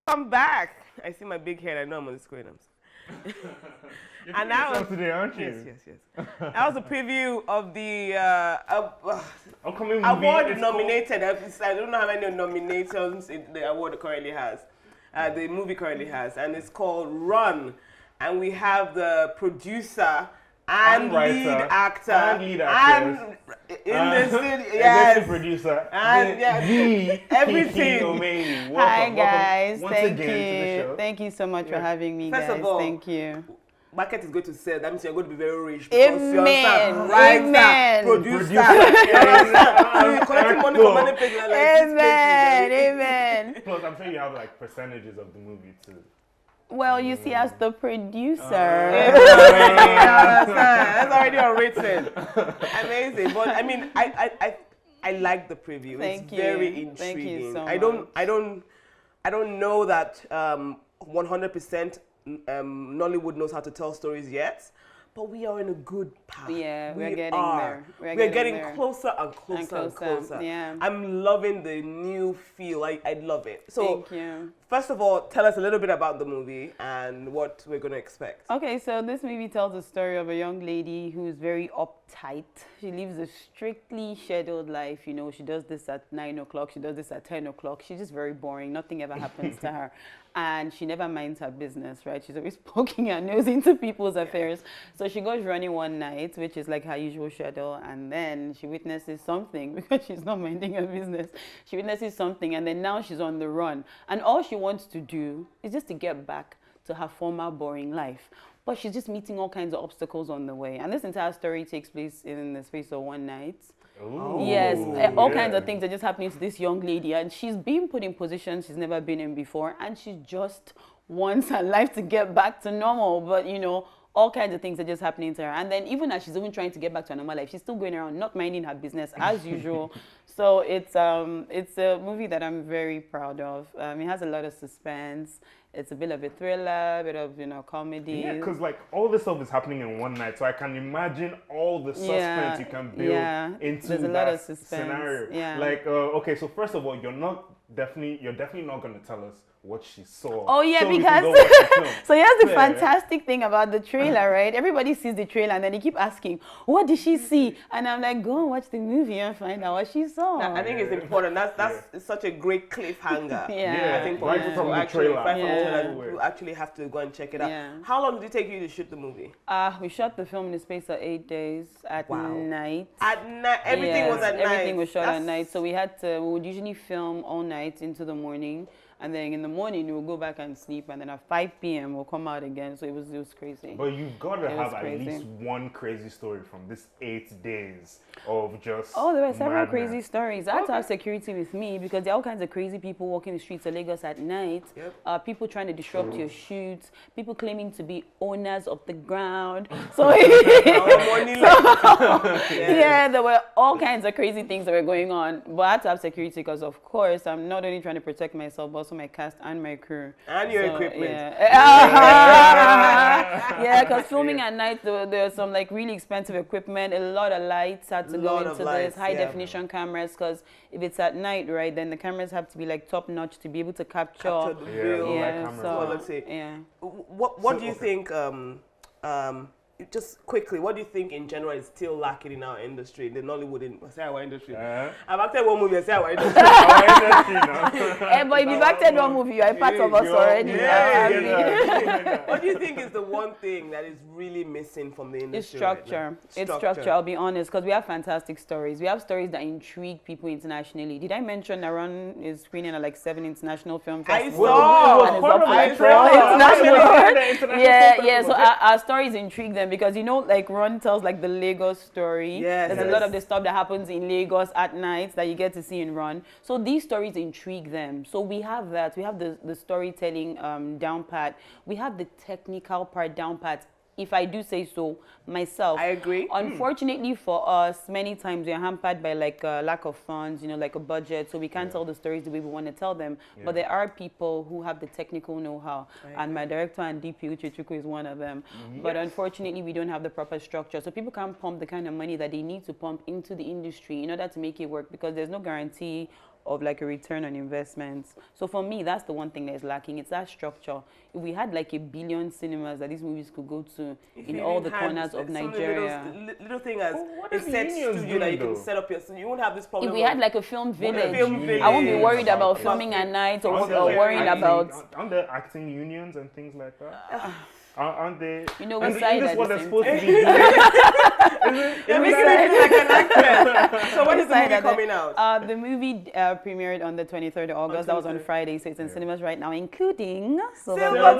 I'm back. I see my big head. I know I'm on the screen. And that was today, aren't you? Yes. That was a preview of the upcoming movie. Award nominated. I don't know how many nominations the award currently has. The movie currently has, and it's called Run. And we have the producer and lead actor and in the city, yes, producer and everything. Kiki Omeili. Hi guys, once thank again you. to the show. Thank you so much for having me, First guys. of all, thank you. Market is going to sell. That means you're going to be very rich. Amen. Writer, producer. You're collecting money from many places. Amen. Plus, I'm sure you have like percentages of the movie too. Well, you see, as the producer, that's already unwritten. Amazing, but I mean, I like the preview. Thank it's you. Very intriguing. Thank you so much. I don't know that 100% Nollywood knows how to tell stories yet, but we are in a good path. Yeah, we're getting there. We're getting there. closer and closer. Yeah. I'm loving the new feel. I love it. So, thank you. First of all, tell us a little bit about the movie and what we're going to expect. Okay, so this movie tells the story of a young lady who is very uptight. She lives a strictly scheduled life. You know, she does this at 9 o'clock, she does this at 10 o'clock. She's just very boring. Nothing ever happens to her. And she never minds her business, right? She's always poking her nose into people's affairs. So she goes running one night, which is like her usual schedule, and then she witnesses something because she's not minding her business. She witnesses something, and then now she's on the run. And all she wants to do is just to get back to her former boring life. But she's just meeting all kinds of obstacles on the way. And this entire story takes place in the space of one night. Ooh, yes, all kinds of things are just happening to this young lady, and she's being put in positions she's never been in before, and she just wants her life to get back to normal. But you know, all kinds of things are just happening to her, and then even as she's even trying to get back to her normal life, she's still going around not minding her business as usual. So it's a movie that I'm very proud of. It has a lot of suspense. It's a bit of a thriller, a bit of comedy. Yeah, because like all this stuff is happening in one night, so I can imagine all the suspense you can build into There's a that lot of suspense. scenario. Yeah. Like okay, so first of all, you're definitely not going to tell us what she saw. Oh yeah, so because so here's the fantastic thing about the trailer, right? Everybody sees the trailer and then they keep asking, what did she see? And I'm like, go and watch the movie and find out what she saw. I think it's important. That's such a great cliffhanger. Yeah. I think right from the trailer. You actually have to go and check it out. Yeah. How long did it take you to shoot the movie? We shot the film in the space of 8 days at night. At night, everything was at night. Everything was shot at night. So we would usually film all night into the morning. And then in the morning, we'll go back and sleep. And then at 5 p.m., we'll come out again. So it was crazy. But you've got to have at least one crazy story from this 8 days of just there were several madness. Crazy stories. I had to have security with me because there are all kinds of crazy people walking the streets of Lagos at night. Yep. People trying to disrupt your shoots. People claiming to be owners of the ground. So, there were all kinds of crazy things that were going on. But I had to have security because, of course, I'm not only trying to protect myself, but also my cast and my crew. And your equipment. Yeah, because filming at night, there was some like really expensive equipment. A lot of lights had to go into this, high definition cameras, because if it's at night, right, then the cameras have to be like top notch to be able to capture the real quality. What do you think, just quickly, what do you think in general is still lacking in our industry, the Nollywood industry? I've acted one movie, I say our industry. But if you've acted one movie, you're a part of us already. What do you think is the one thing that is really missing from the industry? It's structure. It's structure, I'll be honest, because we have fantastic stories. We have stories that intrigue people internationally. Did I mention that Run is screening at like 7 international film festivals? I saw! Yeah, so our stories intrigue them because, you know, like Run tells like the Lagos story. There's a lot of the stuff that happens in Lagos at night that you get to see in Run. So these stories intrigue them. So we have that. We have the storytelling down pat. We have the technical part down pat. If I do say so myself. I agree. Unfortunately for us, many times we are hampered by like a lack of funds, you know, like a budget, so we can't tell the stories the way we want to tell them. But there are people who have the technical know-how, and my director and DP Uchechuku is one of them. But unfortunately, we don't have the proper structure, so people can't pump the kind of money that they need to pump into the industry in order to make it work, because there's no guarantee of like a return on investments. So for me, that's the one thing that is lacking. It's that structure. If we had like 1 billion cinemas that these movies could go to in all the corners of Nigeria. Little thing as what a are the set unions studio that you doing, can set up your, so you won't have this problem. If we had like a film village, village. I won't be worried about Okay. filming at night or Aren't there, like, worrying acting- about. Aren't there acting unions and things like that? Aren't they? You know, and we side this at what the they're same supposed to time. be doing. You're making me feel like an actress. So when is the Side movie at the- coming out? The movie premiered on the 23rd of August. That was on 23rd. Friday, so it's in cinemas right now, including Silverbird.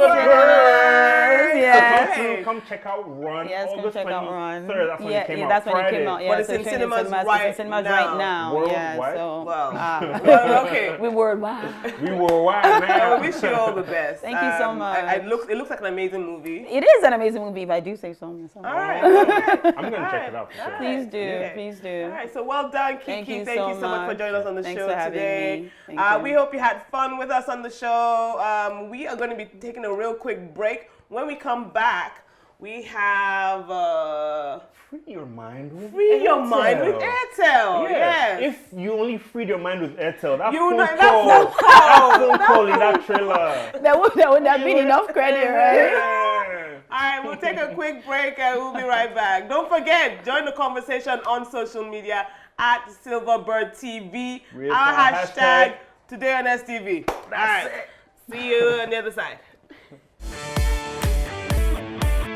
Yes. Okay. Come check out Run. Yes, come August check out Run. 23rd, that's when it came out. That's when it Friday. came out. Yeah, But it's so in showing cinemas It's right in cinemas now. right now. Yeah, Worldwide? so Wow. Well, okay. we worldwide. We were wild I now. wish you all the best. Thank you so much. It looks like an amazing movie. It is an amazing movie, if I do say so myself. All right. I'm gonna check it out for sure. Please do, Okay. please do. All right, so well done, Kiki. Thank you Thank so you so much for much. joining us on the Thanks show for having today. me. Thank We you. hope you had fun with us on the show. We are going to be taking a real quick break. When we come back, we have Free your mind with Free Your Mind with Airtel. Airtel. Yeah. Yes. If you only freed your mind with Airtel, that You phone know, call, that phone that phone call in that trailer. There would have been enough credit, right? Yeah. All right, we'll take a quick break and we'll be right back. Don't forget, join the conversation on social media at Silverbird TV. With Our our hashtag today on STV. All right. See you on the other side.